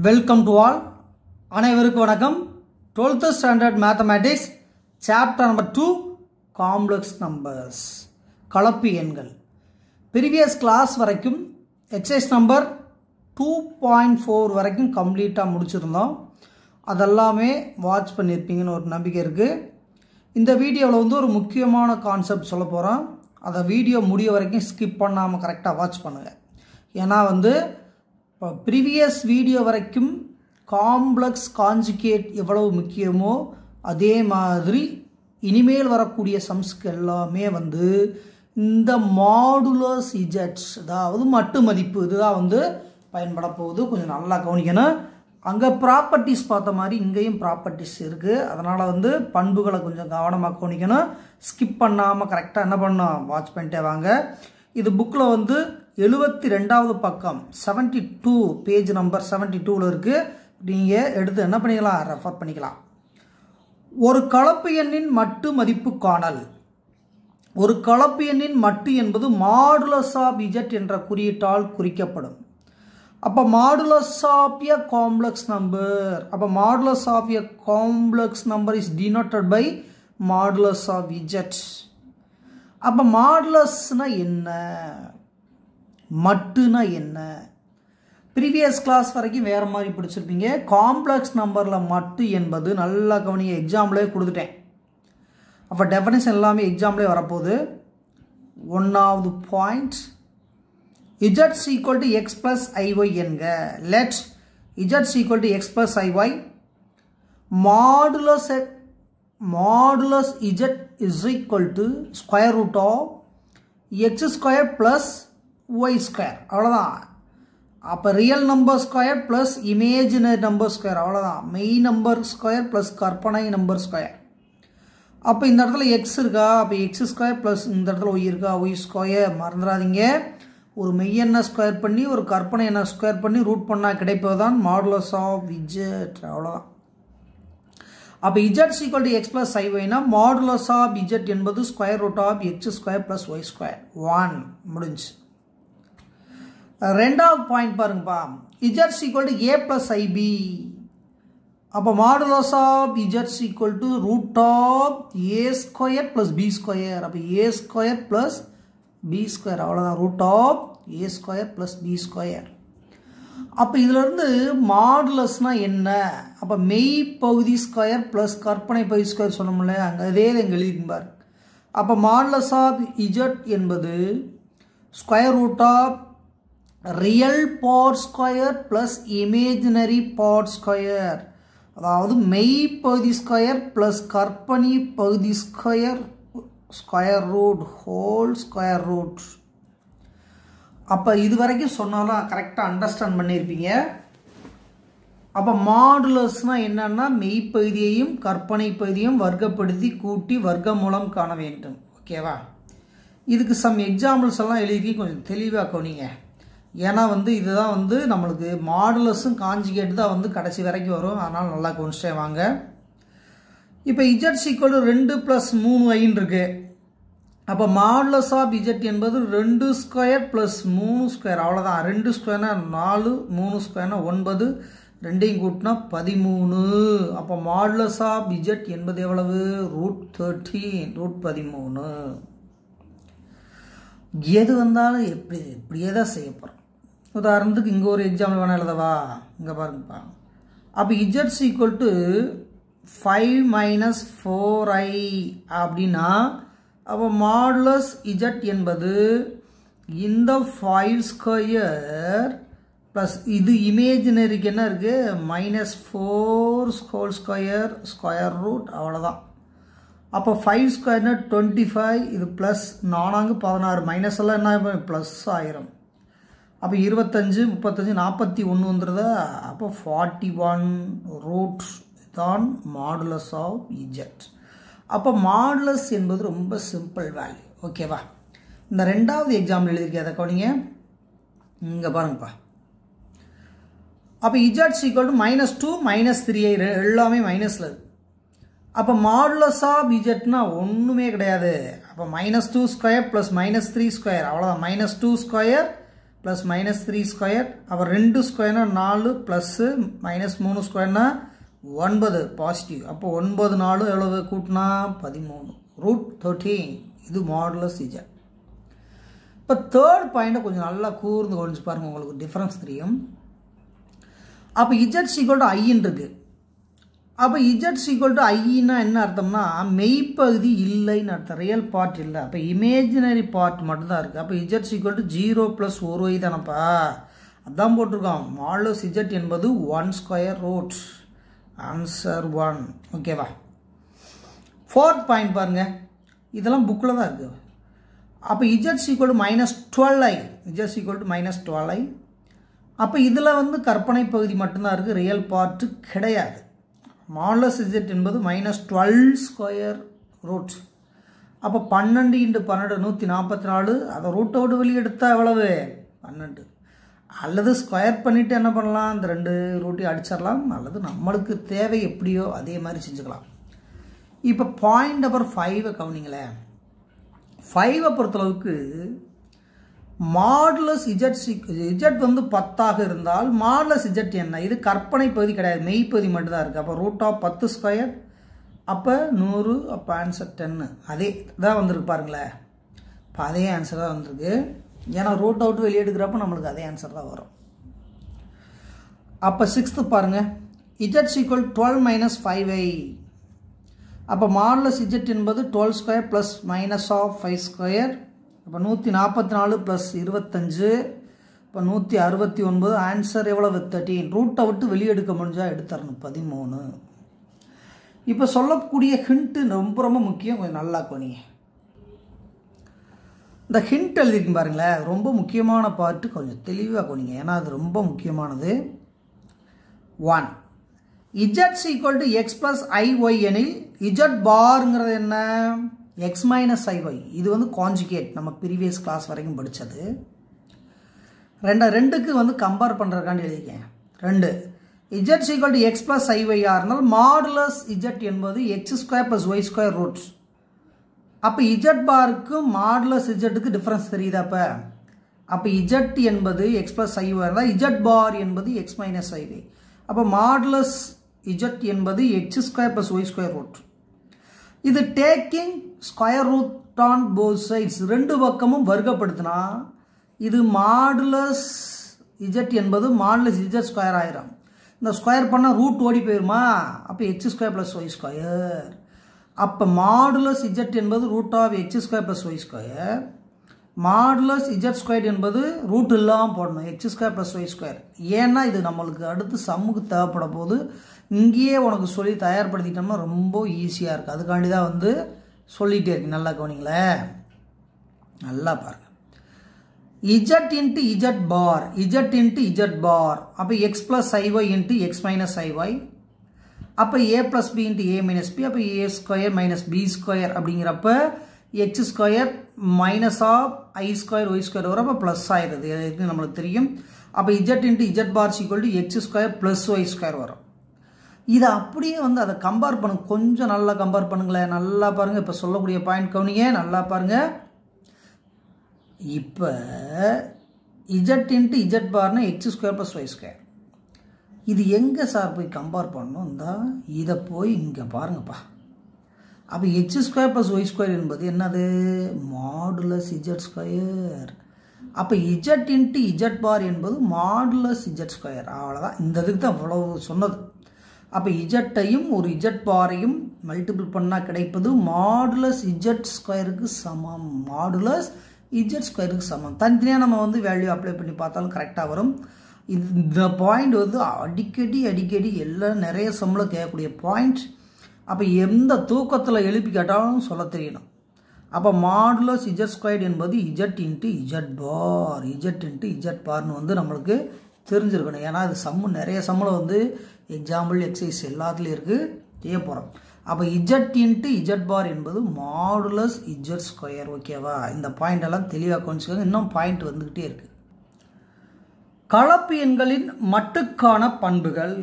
Welcome to all. அனைவருக்கும் வணக்கம். 12th standard mathematics chapter number 2 complex numbers, கலப்பு எண்கள். ப்ரீவியஸ் கிளாஸ் வரைக்கும் எக்ஸசைஸ் நம்பர் 2.4 வரைக்கும் கம்ப்ளீட்டாக முடிச்சிருந்தோம். அதெல்லாமே வாட்ச் பண்ணியிருப்பீங்கன்னு ஒரு நம்பிக்கை இருக்குது. இந்த வீடியோவில் ஒரு முக்கியமான கான்செப்ட் சொல்ல போகிறோம். அதை வீடியோ முடிய வரைக்கும் ஸ்கிப் பண்ணாமல் கரெக்டாக வாட்ச் பண்ணுங்கள். ஏன்னா இப்போ ப்ரீவியஸ் வீடியோ வரைக்கும் காம்ப்ளெக்ஸ் கான்ஜுகேட் எவ்வளவு முக்கியமோ அதே மாதிரி இனிமேல் வரக்கூடிய சம்ஸ்க்கு எல்லாமே இந்த மாடுலஸ் இஜெட்ஸ், அதாவது மட்டு மதிப்பு, இதுதான் பயன்பட போகுது. கொஞ்சம் நல்லா கவனிக்கணும். அங்கே ப்ராப்பர்ட்டிஸ் பார்த்த மாதிரி இங்கேயும் ப்ராப்பர்ட்டிஸ் இருக்குது. அதனால் பண்புகளை கொஞ்சம் கவனமாக கவனிக்கணும். ஸ்கிப் பண்ணாமல் கரெக்டாக என்ன பண்ணணும், வாட்ச் பண்ணிட்டே வாங்க. இது புக்கில் 72வது பக்கம் 72 பேஜ் நம்பர் 72ல் இருக்குது. நீங்கள் எடுத்து என்ன பண்ணிக்கலாம், ரெஃபர் பண்ணிக்கலாம். ஒரு கலப்பு எண்ணின் மட்டு மதிப்பு காணல். ஒரு கலப்பு எண்ணின் மட்டு என்பது மாடுலஸ் ஆஃப் இஜெட் என்ற குறியீட்டால் குறிக்கப்படும். அப்போ modulus of a complex number, அப்போ modulus of a complex number is denoted by modulus of z. அப்போ மாடுலஸ்னா என்ன, மட்டுனா என்ன? ப்ரீவியஸ் கிளாஸ் வரைக்கும் வேறு மாதிரி பிடிச்சிருப்பீங்க. காம்ப்ளெக்ஸ் நம்பரில் மட்டு என்பது நல்லா கவனிங்க, எக்ஸாம்பிளே கொடுத்துட்டேன். அப்போ டெஃபினிஷன் எல்லாமே எக்ஸாம்பிளே வரப்போகுது. 1வது point, z equal to x plus i y என்க. Let z equal to x plus i y modulus z is equal to square root of x square plus y square. அவ்வளோதான். அப்போ real number square plus imaginary number square, அவ்வளோதான். மெய் number square plus கற்பனை number square. அப்போ இந்த இடத்துல X இருக்கா, அப்போ எக்ஸ் ஸ்கொயர் ப்ளஸ் இந்த இடத்துல ஒய் இருக்கா, ஒய் ஸ்கொயர். மறந்துடாதீங்க, ஒரு மெய்யெண்ணை ஸ்கொயர் பண்ணி ஒரு கற்பனை எண்ணை ஸ்கொயர் பண்ணி ரூட் பண்ணால் கிடைப்பது தான் மாடுலஸ் ஆஃப் இஜெட். அவ்வளோதான். அப்போ z equal to x plus ஐஒய்னா மாடுலஸ் ஆஃப் இஜெட் என்பது square root of x square plus y square. 1 முடிஞ்சு. 2வது பாயிண்ட் பாருங்கப்பா, z equal to A plus i b. அப்போ modulus of z equal to root of A square plus B square. அப்போ A square plus B square, அவ்வளோதான். Root of A square plus B square. அப்போ இதிலிருந்து மாடுலஸ்னா என்ன? அப்போ மெய் பகுதி ஸ்கொயர் ப்ளஸ் கற்பனை பகுதி ஸ்கொயர் சொன்னோம்ல, அங்கே அதே இங்கே எழுதிருப்பார். அப்போ மாடுலஸ் ஆஃப் இஜெட் என்பது square root of real part square plus imaginary part square, அதாவது மெய் பகுதி ஸ்கொயர் ப்ளஸ் கற்பனை பகுதி square, square root whole square root. அப்போ இது வரைக்கும் சொன்னாலும் கரெக்டாக அண்டர்ஸ்டாண்ட் பண்ணியிருப்பீங்க. அப்போ மாடுலஸ்னால் என்னன்னா, மெய்ப்பகுதியையும் கற்பனை பகுதியும் வர்க்கப்படுத்தி கூட்டி வர்க்க மூலம் காண வேண்டும். ஓகேவா? இதுக்கு சம் எக்ஸாம்பிள்ஸ் எல்லாம் எழுதி கொஞ்சம் தெளிவாக கவனிங்க. ஏன்னா இதுதான் நம்மளுக்கு மாடுலஸும் காஞ்சிகேட் தான் கடைசி வரைக்கும் வரும். அதனால் நல்லா கவனிச்சிட்டே வாங்க. இப்போ இஜெட் ஈக்குவல் டு 2 + 3y இருக்கு. அப்போ மாடுலஸ் ஆஃப் இஜெட் என்பது 2 ஸ்கொயர் ப்ளஸ் 3 ஸ்கொயர், அவ்வளோதான். 2 ஸ்கொயர்னா 4, 3 ஸ்கொயர்னா 9, ரெண்டையும் கூட்டினா 13. அப்போ மாடுலஸ் ஆஃப் இஜெட் என்பது எவ்வளவு? √13, √13. எது வந்தாலும் இப்படியே தான் செய்ய போகிறோம். உதாரணத்துக்கு இங்கே ஒரு எக்ஸாம்பிள் வேணால் எழுதவா? இங்கே பாருங்கப்பா. அப்போ இஜெட் ஈக்குவல் டு 5 - 4i அப்படின்னா, அப்போ மாடுலஸ் இஜெட் என்பது இந்த 5 ஸ்கொயர் ப்ளஸ் இது இமேஜினரிக்கு என்ன இருக்குது, -4 ஹோல் ஸ்கொயர் ஸ்கொயர் ரூட், அவ்வளோதான். அப்போ 5 ஸ்கொயர்னா 25, இது ப்ளஸ் 4 16, மைனஸ் எல்லாம் என்ன ப்ளஸ் ஆயிரும். அப்போ 25 35 41 வந்துடுதா. அப்போ 41 ரூட் தான் மாடுலஸ் ஆஃப் இஜெட். அப்போ மாடுலஸ் என்பது ரொம்ப சிம்பிள் வேல்யூ. ஓகேவா? இந்த 2வது எக்ஸாம்பிள் எழுதியிருக்கேன், அதை கவனிங்க. இங்கே பாருங்கப்பா. அப்போ இஜெட் ஈக்குவல் டு -2 -3i எல்லாமே மைனஸில் இருக்குது. அப்போ மாடுலஸ் ஆஃப் இஜெட்னா ஒன்றுமே கிடையாது. அப்போ -2 ஸ்கொயர் ப்ளஸ் -3 ஸ்கொயர், அவ்வளோதான். -2 ஸ்கொயர் ப்ளஸ் மைனஸ் 3 ஸ்கொயர். அப்புறம் 2 ஸ்கொயர்னா 4 ப்ளஸ்ஸு மைனஸ் 3 ஸ்கொயர்னா 9 பாசிட்டிவ். அப்போ 9 4 எவ்வளவு கூட்டினா 13 √13. இது மாடுலஸ் இஜட். இப்போ தேர்ட் பாயிண்ட்டை கொஞ்சம் நல்லா கூர்ந்து கவனிச்சு பாருங்கள், உங்களுக்கு டிஃப்ரென்ஸ் தெரியும். அப்போ இஜட் ஈக்குவல் டு ஐன்னு இருக்குது. அப்போ இஜட் ஈக்குவல் டு ஐன்னா என்ன அர்த்தம்னா மெய்ப்பகுதி இல்லைன்னு அர்த்தம், ரியல் பார்ட் இல்லை. அப்போ இமேஜினரி பார்ட் மட்டும்தான் இருக்குது. அப்போ இஜட் ஈக்குவல் டு 0 + 1y தானப்பா, அதான் போட்டிருக்கோம். மாடுலஸ் இஜட் என்பது 1 ஸ்கொயர் ரூட். ஆன்சர் 1. ஓகேவா? ஃபோர்த் பாயிண்ட் பாருங்கள், இதெல்லாம் புக்கில் தான் இருக்குது. அப்போ Z equal to -12i, Z equal to -12i. அப்போ இதில் வந்து கற்பனை பகுதி மட்டும்தான் இருக்குது, ரியல் பார்ட்டு கிடையாது. மாடுலஸ் இஜட் என்பது -12 ஸ்கொயர் ரூட். அப்போ 12 × 12 144. அதை ரூட்டோடு வெளியே எடுத்தால் எவ்வளவு 12. அல்லது ஸ்கொயர் பண்ணிவிட்டு என்ன பண்ணலாம், இந்த 2 ரூட்டையும் அடிச்சிடலாம், அல்லது நம்மளுக்கு தேவை எப்படியோ அதே மாதிரி செஞ்சுக்கலாம். இப்போ பாயிண்ட் நம்பர் 5 கவனிங்களேன். 5 பொறுத்தளவுக்கு மாடுலஸ் இஜட் வந்து 10 இருந்தால் மாடுலஸ் இஜட் என்ன, இது கற்பனை பகுதி கிடையாது, மெய்ப்பகுதி மட்டும்தான் இருக்குது. அப்போ √10 ஸ்கொயர், அப்போ 100, அப்போ ஆன்சர் 10. அதே தான் வந்திருக்கு பாருங்களேன். இப்போ அதே ஆன்சர் தான் வந்திருக்கு, ஏன்னா ரூட் அவுட் வெளியே எடுக்கிறப்ப நம்மளுக்கு அதே ஆன்சர் தான் வரும். அப்போ 6th பாருங்கள், இஜட் ஈக்குவல் 12 - 5i. அப்போ மாடுலஸ் இஜட் என்பது 12 ஸ்கொயர் ப்ளஸ் -5 ஸ்கொயர். அப்போ 144 + 25, இப்போ 169. ஆன்சர் எவ்வளவு 13. ரூட்டை விட்டு வெளியே எடுக்க முடிஞ்சால் எடுத்துடணும் 13. இப்போ சொல்லக்கூடிய ஹிண்ட்டு ரொம்ப ரொம்ப முக்கியம், கொஞ்சம் நல்லா கவனிங்க. இந்த ஹிண்ட் எழுதிருக்கு பாருங்களேன், ரொம்ப முக்கியமான பார்ட்டு, கொஞ்சம் தெளிவாக கவனிங்க, ஏன்னா அது ரொம்ப முக்கியமானது. 1. Z equal to x + iy எனில் இஜட் பார்ங்கிறது என்ன, x - iy. இது வந்து கான்ஜுகேட், நம்ம ப்ரீவியஸ் கிளாஸ் வரைக்கும் படித்தது. 2க்கு வந்து கம்பேர் பண்ணுறதுக்காண்டி எழுதிக்கேன். 2. Z equal to x + iy இருந்தால் மாடுலஸ் இஜட் என்பது x² + y² ரூட். அப்போ இஜட் பாருக்கு மாடுலஸ் இஜட்டுக்கு டிஃப்ரென்ஸ் தெரியுதா? அப்போ இஜட் என்பது x + iy இருந்தால் இஜட் பார் என்பது x - iy. அப்போ மாடுலஸ் இஜட் என்பது x² + y² ரூட். இது taking square root on both sides, 2 பக்கமும் வர்க்கப்படுத்தினா இது மாடுலஸ் இஜட் என்பது மாடுலஸ் இஜட் ஸ்கொயர் ஆயிரும். இந்த ஸ்கொயர் பண்ணால் ரூட் ஓடி போயிருமா, அப்போ x² + y². அப்போ மாடுலஸ் இஜட் என்பது √x² + y². மாடுலஸ் இஜட்² என்பது ரூட் இல்லாமல் போடணும், x² + y². ஏன்னா இது நம்மளுக்கு அடுத்து சம்முக்கு தேவைப்பட போது இங்கேயே உனக்கு சொல்லி தயார்படுத்திட்டோம்னா ரொம்ப ஈஸியாக இருக்குது. அதுக்காண்டி தான் வந்து சொல்லிகிட்டே இருக்கு. நல்லா கவனிங்களேன், நல்லா பாருங்கள். இஜட் × இஜட் பார், இஜட் × இஜட் பார். அப்போ x + iy × x - iy. அப்போ a + b × a - b. அப்போ a² - b² அப்படிங்கிறப்ப x² - i² y² வரும். அப்போ ப்ளஸ் ஆயிடுது, இது நம்மளுக்கு தெரியும். அப்போ z × z bar equal to x² + y² வரும். இதை அப்படியே வந்து அதை கம்பேர் பண்ணுங்க, கொஞ்சம் நல்லா கம்பேர் பண்ணுங்களேன். நல்லா பாருங்கள், இப்போ சொல்லக்கூடிய பாயிண்ட் கவனிங்க, நல்லா பாருங்கள். இப்போ இஜட் × இஜட் பார்னா x² + y². இது எங்கே சார் போய் கம்பேர் பண்ணணும்? இதை போய் இங்கே பாருங்கப்பா. அப்போ x² + y² என்பது என்னது, மாடுலஸ் இஜட்². அப்போ இஜட் × இஜட் பார் என்பது மாடுலஸ் இஜட்². அவ்வளோதான், இந்த இதுக்கு தான் இவ்வளவு சொன்னது. அப்போ இஜட்டையும் ஒரு இஜட் பாரையும் மல்டிபிள் பண்ணால் கிடைப்பது மாடுலஸ் இஜட்²க்கு சமம், மாடுலஸ் இஜட்²க்கு சமம். தனித்தனியாக நம்ம வந்து வேல்யூ அப்ளை பண்ணி பார்த்தாலும் கரெக்டாக வரும். இந்த பாயிண்ட் வந்து அடிக்கடி எல்லாம் நிறைய சம்பளம் கேட்கக்கூடிய பாயிண்ட். அப்போ எந்த தூக்கத்தில் எழுப்பி கேட்டாலும் சொல்ல தெரியணும். அப்போ மாடுலஸ் இஜட்² என்பது இஜட் × இஜட் பார், இஜட் × இஜட் பார்னு வந்து நம்மளுக்கு தெரிஞ்சிருக்கணும். ஏன்னா அது நிறைய சம்பளம் வந்து எக்ஸாம்பிள் எக்ஸசைஸ் எல்லாத்துலேயும் இருக்குது, செய்ய போகிறோம். அப்போ இஜட் × இஜட் பார் என்பது மாடுலஸ் இஜட்². ஓகேவா? இந்த பாயிண்ட் எல்லாம் தெளிவாக கொஞ்சம், இன்னும் பாயிண்ட் வந்துக்கிட்டே இருக்குது. கலப்பு எண்களின் மட்டுக்கான பண்புகள்,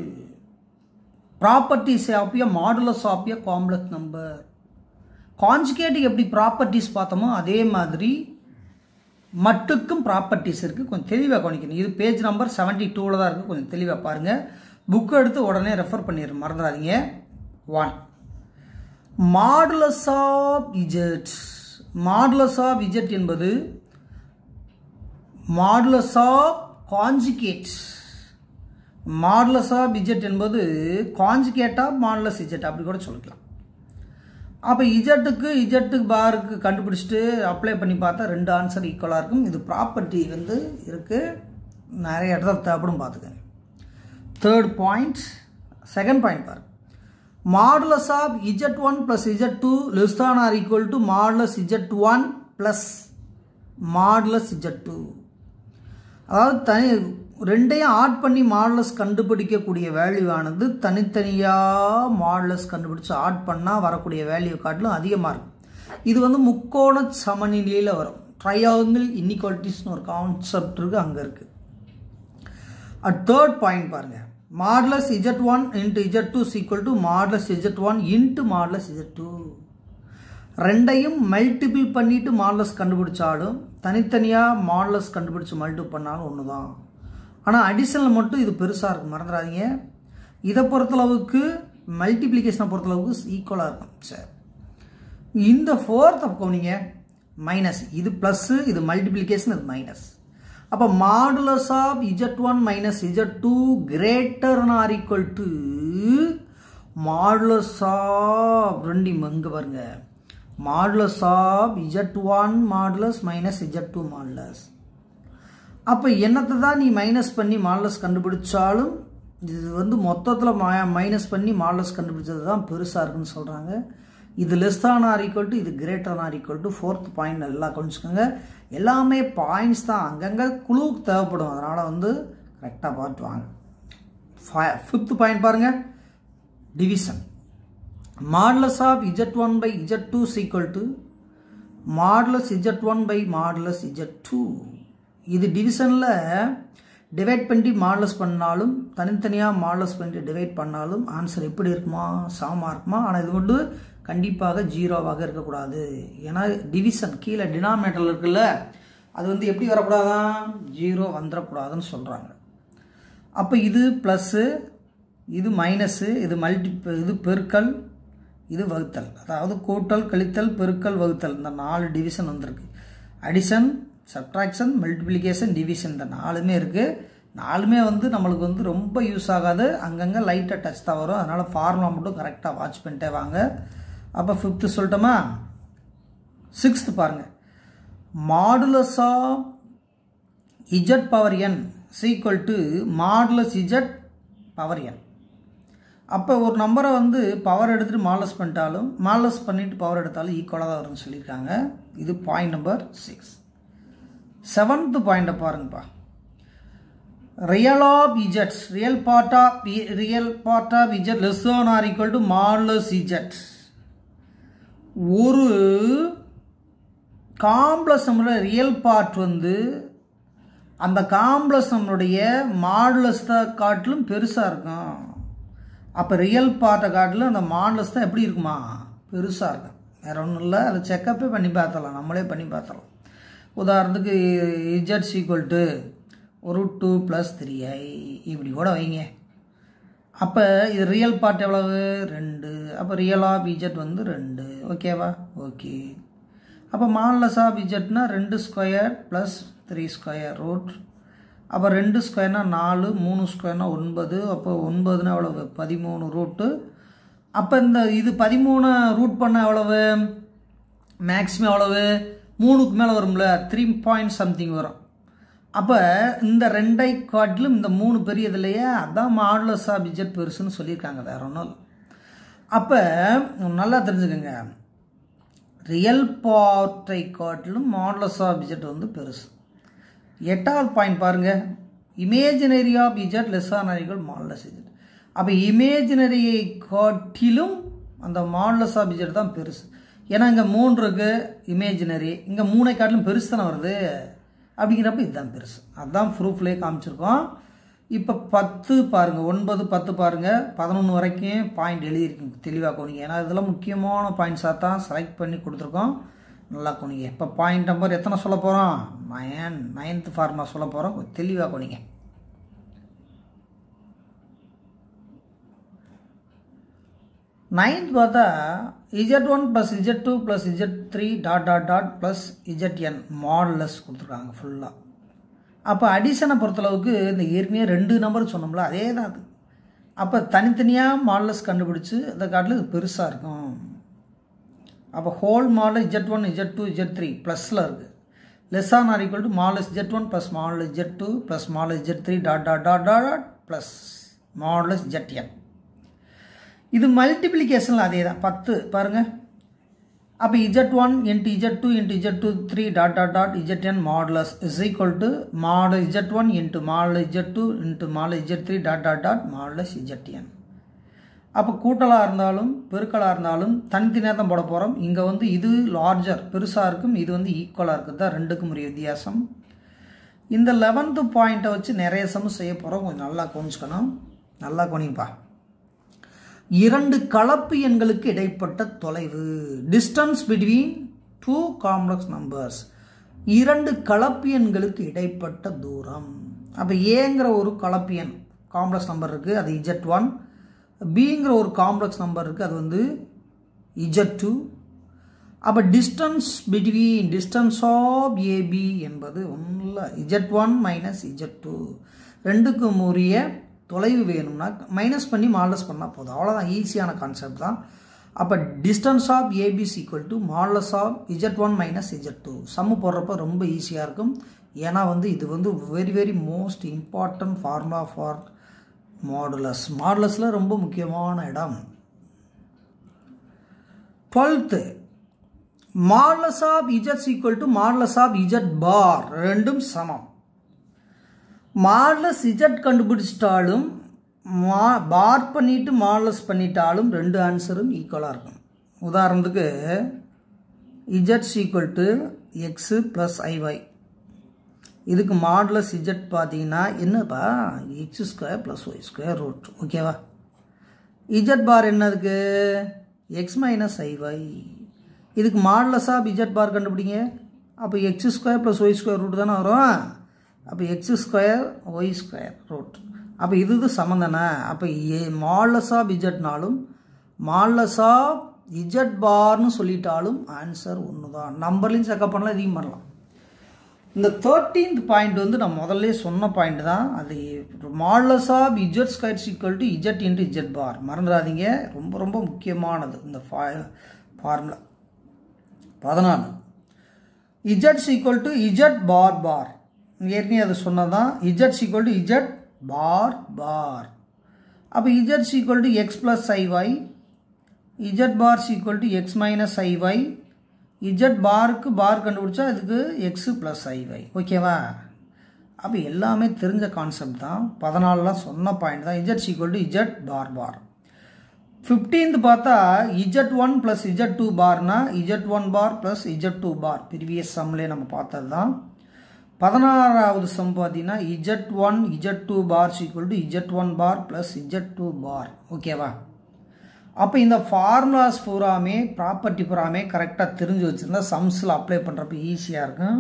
properties of a modulus of a complex number. கான்ஜுகேட்டுக்கு எப்படி ப்ராப்பர்ட்டிஸ் பார்த்தோமோ அதே மாதிரி மட்டுக்கும் ப்ராப்பர்ட்டிஸ் இருக்குது, கொஞ்சம் தெளிவாக கவனிக்கணும். இது பேஜ் நம்பர் 72 தான் இருக்குது, கொஞ்சம் தெளிவாக பாருங்கள். புக்கு எடுத்து உடனே ரெஃபர் பண்ணிடுற மறந்துடாதீங்க. 1 modulus of z. Modulus of z என்பது modulus of conjugate. Modulus of z என்பது காஞ்சுகேட் ஆஃப் மாடுலஸ் இஜெட் அப்படி கூட சொல்லிக்கலாம். அப்போ இஜெட்டுக்கு பாருக்கு கண்டுபிடிச்சிட்டு அப்ளை பண்ணி பார்த்தா 2 ஆன்சர் ஈக்குவலாக இருக்கும். இது ப்ராப்பர்ட்டி வந்து இருக்குது, நிறைய இடத்துல தேவைப்படும் பார்த்துக்கோங்க. தேர்ட் பாயிண்ட், செகண்ட் பாயிண்ட் பாருங்க. Modulus of z1 + z2 less than or equal to modulus z1 plus modulus z2. அதாவது ரெண்டையும் ஆட் பண்ணி மாடுலஸ் கண்டுபிடிக்கக்கூடிய வேல்யூவானது தனித்தனியாக மாடுலஸ் கண்டுபிடிச்சு ஆட் பண்ணால் வரக்கூடிய வேல்யூ காட்டிலும் அதிகமாக இருக்கும். இது வந்து முக்கோண சமநிலையில் வரும். ட்ரையாங்கிள் இன்இக்வாலிட்டிஸ்னு ஒரு கான்செப்ட் இருக்குது, அங்கே இருக்குது. தேர்ட் பாயிண்ட் பாருங்கள். Modulus z1 × z2 = modulus z1 × modulus z2. ரெண்டையும் மல்டிபிள் பண்ணிட்டு மாடுலஸ் கண்டுபிடிச்சாலும் தனித்தனியாக மாடுலஸ் கண்டுபிடிச்சு மல்டிபிள் பண்ணாலும் ஒன்று தான். ஆனால் அடிஷனல் மட்டும் இது பெருசாக இருக்கும், மறந்துடாதீங்க. இதை பொறுத்தளவுக்கு மல்டிப்ளிகேஷனை பொறுத்தளவுக்கு ஈக்குவலாக இருக்கும். சரி, இந்த ஃபோர்த் கவனிங்க, மைனஸ். இது ப்ளஸ்ஸு, இது மல்டிப்ளிகேஷன், இது மைனஸ். அப்போ modulus of z1 - z2 greater than or equal to modulus of ரெண்டையும் இங்கே பாருங்க, modulus of z1 modulus -z2 modulus. அப்போ என்னத்தை தான் நீ மைனஸ் பண்ணி மாடுலஸ் கண்டுபிடிச்சாலும் இது வந்து மொத்தத்தில் மைனஸ் பண்ணி மாடுலஸ் கண்டுபிடிச்சது தான் பெருசாக இருக்குன்னு சொல்கிறாங்க. இது less than or equal to, இது greater or equal to. Fourth point நல்லா கொஞ்சிக்கோங்க. எல்லாமே பாயிண்ட்ஸ் தான், அங்கங்கே குழுவுக்கு தேவைப்படும், அதனால் வந்து கரெக்டாக பார்த்து வாங்க. ஃபிஃப்த் பாயிண்ட் பாருங்கள், division. Modulus of z1 / z2 = modulus z1 / modulus z2. இது டிவிஷனில் டிவைட் பண்ணி மாடுலஸ் பண்ணாலும் தனித்தனியாக மாடுலஸ் பண்ணி டிவைட் பண்ணாலும் ஆன்சர் எப்படி இருக்குமா, சமமாக இருக்குமா. ஆனால் இது வந்து கண்டிப்பாக 0வாக இருக்கக்கூடாது. ஏன்னா டிவிஷன் கீழே டினாமினேட்டரில் இருக்குல்ல, அது வந்து எப்படி வரக்கூடாதான், 0 வந்துடக்கூடாதுன்னு சொல்கிறாங்க. அப்போ இது ப்ளஸ்ஸு, இது மைனஸு, இது பெருக்கல், இது வகுத்தல். அதாவது கூட்டல், கழித்தல், பெருக்கல், வகுத்தல், இந்த 4 டிவிஷன் வந்திருக்கு. அடிஷன், சப்ட்ராக்ஷன், மல்டிப்ளிகேஷன், டிவிஷன், இந்த 4மே இருக்குது. 4மே வந்து நம்மளுக்கு வந்து ரொம்ப யூஸ் ஆகாது, அங்கங்கே லைட்டாக டச் தான் வரும். அதனால் ஃபார்முலா மட்டும் கரெக்டாக வாட்ச் பண்ணிட்டே வாங்க. அப்போ ஃபிஃப்த்து சொல்லட்டோமா. சிக்ஸ்த்து பாருங்கள். Modulus of z⁴n = modulus z⁴n. அப்போ ஒரு நம்பரை வந்து பவர் எடுத்துகிட்டு மாடுலஸ் பண்ணிட்டாலும் மாடுலஸ் பண்ணிவிட்டு பவர் எடுத்தாலும் ஈக்குவலாக தான் வரும்னு சொல்லியிருக்காங்க. இது பாயிண்ட் நம்பர் 6. செவன்த்து பாயிண்ட்டை பாருங்கப்பா. Real of z, real part of z less than or equal to modulus z. ஒரு காம்ப்ளெக்ஸ் நம்பரோட ரியல் பார்ட் வந்து அந்த காம்ப்ளெக்ஸ் நம்பருடைய மாடுலஸ் தான் காட்டிலும் பெருசாக இருக்கும். அப்போ ரியல் பார்ட்டை காட்டிலும் அந்த மாடுலஸ் தான் எப்படி இருக்குமா, பெருசாக இருக்கும். வேறு ஒன்றும் இல்லை, அதை செக்கப்பே பண்ணி பார்த்தலாம், நம்மளே பண்ணி பார்த்தலாம். உதாரணத்துக்கு z = √2 + 3i இப்படி கூட வைங்க. அப்போ இது ரியல் பார்ட் எவ்வளவு, 2. அப்போ ரியல் ஆஃப் z வந்து 2. ஓகேவா, ஓகே. அப்போ மாடுலஸ் ஆஃப் zனா 2² + 3². அப்போ 2² 4, 3² 9. அப்போ 9 எவ்வளவு, 13 √ அப்போ இது 13 ரூட் பண்ண எவ்வளவு, மேக்ஸிமம் எவ்வளவு, 3க்கு மேலே வரும்ல, 3 வரும். அப்போ இந்த 2ஐ காட்டிலும் இந்த 3 பெரியது இல்லையா, அதான் மாடுலஸ் ஆஃப் z பெருசுன்னு சொல்லியிருக்காங்க, வேற ஒன்றும் இல்லை. அப்போ நல்லா தெரிஞ்சுக்கோங்க, ரியல் பார்ட்டை காட்டிலும் மாடுலஸ் ஆஃப் z வந்து பெருசு. 8வது பாயிண்ட் பாருங்கள். Imaginary of z less or equal modulus z. அப்போ இமேஜினரியை காட்டிலும் அந்த மாடுலஸ் ஆஃப் z தான் பெருசு. ஏன்னா இங்கே 3 இருக்குது இமேஜினரி, இங்கே 3ஐ காட்டிலும் பெருசு தானே வருது. அப்படிங்கிறப்ப இதுதான் பெருசு. அதுதான் ப்ரூஃப்லேயே காமிச்சிருக்கோம். இப்போ 10 பாருங்கள், 9, 10 பாருங்கள், 11 வரைக்கும் பாயிண்ட் எழுதியிருக்கீங்க, தெளிவாக போனீங்க. ஏன்னா இதெல்லாம் முக்கியமான பாயிண்ட்ஸாக தான் செலக்ட் பண்ணி கொடுத்துருக்கோம். நல்லா கொனிங்க. இப்போ பாயிண்ட் நம்பர் எத்தனை சொல்ல போகிறோம்? 9th ஃபார்முலா சொல்ல போகிறோம். தெளிவாக கொனிங்க. நைன்த் பார்த்தா z1 + z2 + z3 ... + zn modulus கொடுத்துருக்காங்க ஃபுல்லாக. அப்போ அடிஷனை பொறுத்தளவுக்கு இந்த ஏற்கனவே 2 நம்பர் சொன்னோம்ல, அதே தான் அது. அப்போ தனித்தனியாக மாடுலஸ் கண்டுபிடிச்சி அதை காட்டில் இது பெருசாக இருக்கும். அப்போ whole model z1 z2 z3 ப்ளஸில் இருக்குது. Less than or equal to modulus z1 + modulus z2 + modulus z3 ... + modulus zn. இது மல்டிப்ளிகேஷனில் அதே தான் 10 பாருங்கள். அப்போ z1 × z2 × z23 ... zn modulus is equal to model z1 × model z2 × model z3 ... modulus zn. அப்போ கூட்டலாக இருந்தாலும் பெருக்கலாக இருந்தாலும் தனித்தனியாக தான் போட போகிறோம். இங்கே வந்து இது லார்ஜர் பெருசாக இருக்கும், இது வந்து ஈக்குவலாக இருக்குது தான் ரெண்டுக்கும் உரிய வித்தியாசம். இந்த 11th பாயிண்ட்டை வச்சு நிறைய சம் செய்ய போகிறோம். கொஞ்சம் நல்லா கொஞ்சிக்கணும். நல்லா கொனிப்பா. 2 கலப்பு எண்களுக்கு இடைப்பட்ட தொலைவு. Distance between 2 complex numbers. 2 கலப்பு எண்களுக்கு இடைப்பட்ட தூரம். அப்போ ஏங்கிற ஒரு கலப்பு எண் காம்ப்ளெக்ஸ் நம்பர் இருக்குது, அது z1. பிங்கிற ஒரு காம்ப்ளெக்ஸ் நம்பர் இருக்குது, அது வந்து z2. அப்போ டிஸ்டன்ஸ் ஆஃப் AB என்பது ஒன்றில் z1 - z2 ரெண்டுக்கும் உரிய தொலைவு வேணும்னா மைனஸ் பண்ணி மாடலஸ் பண்ணால் போதும். அவ்வளோதான், ஈஸியான கான்செப்ட் தான். அப்போ distance of AB = modulus of z1 - z2. Sum போடுறப்ப ரொம்ப ஈஸியாக இருக்கும். ஏன்னா வந்து இது வந்து very most important formula for modulus. மாடுலஸில் ரொம்ப முக்கியமான இடம். 12th modulus of z = modulus of z bar. ரெண்டும் சமம். மாடுலஸ் z கண்டுபிடிச்சிட்டாலும் பார் பண்ணிட்டு மாடுலஸ் பண்ணிட்டாலும் ரெண்டு ஆன்சரும் ஈக்குவலாக இருக்கும். உதாரணத்துக்கு z = x + iy. இதுக்கு மாடுலஸ் z பார்த்தீங்கன்னா என்னப்பா x² + y² ரூட். ஓகேவா? z பார் என்னதுக்கு x - iy. இதுக்கு மாடுலஸ் ஆஃப் z பார் கண்டுபிடிங்க. அப்போ x² + y² ரூட் தானே வரும். அப்போ x² y² ரூட். அப்போ இது சமம் தானே. அப்போ modulus of z modulus of z பார்னு சொல்லிட்டாலும் ஆன்சர் ஒன்று தான். நம்பர்லையும் செக்அப் பண்ணலாம், இதையும் பண்ணலாம். இந்த 13th பாயிண்ட் வந்து நான் முதல்ல சொன்ன பாயிண்ட் தான். அது modulus of z² = z × z bar. மறந்துடாதீங்க, ரொம்ப முக்கியமானது இந்த ஃபார்முலா. 14 z = z பார். ஏற்கனவே அது சொன்னதான். z = z பார். அப்போ z = x + iy, z பார் = x - iy. z பாருக்கு பார் கண்டுபிடிச்சா இதுக்கு x + iy. ஓகேவா? அப்போ எல்லாமே தெரிஞ்ச கான்செப்ட் தான். 14லாம் சொன்ன பாயிண்ட் தான். z = z பார். 15th பார்த்தா z1 + z2 பார்னா z1 பார் + z2 பார். ப்ரீவியஸ் சம்லேயே நம்ம பார்த்தது தான். 16வது சம் பார்த்தீங்கன்னா z1 z2 பார் = z1 பார் + z2 பார். ஓகேவா? அப்போ இந்த ஃபார்முலாஸ் பூராமே ப்ராப்பர்ட்டி பூராமே கரெக்டாக தெரிஞ்சு வச்சுருந்தா சம்ஸில் அப்ளை பண்ணுறப்ப ஈஸியாக இருக்கும்.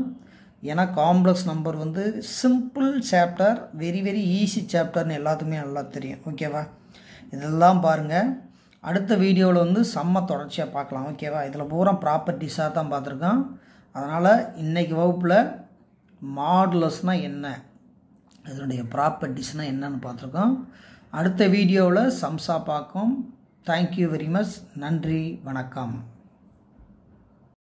ஏன்னா காம்ப்ளெக்ஸ் நம்பர் வந்து சிம்பிள் சாப்டர், வெரி ஈஸி சாப்டர்னு எல்லாத்துக்குமே நல்லா தெரியும். ஓகேவா? இதெல்லாம் பாருங்கள். அடுத்த வீடியோவில் வந்து செம்ம தொடர்ச்சியாக பார்க்கலாம். ஓகேவா? இதில் பூரா ப்ராப்பர்ட்டிஸாக தான் பார்த்துருக்கோம். அதனால் இன்றைக்கி வகுப்பில் மாடுலஸ்னால் என்ன, இதனுடைய ப்ராப்பர்ட்டிஸ்னால் என்னன்னு பார்த்துருக்கோம். அடுத்த வீடியோவில் சம்ஸாக பார்க்கும். Thank you very much. நன்றி, வணக்கம்.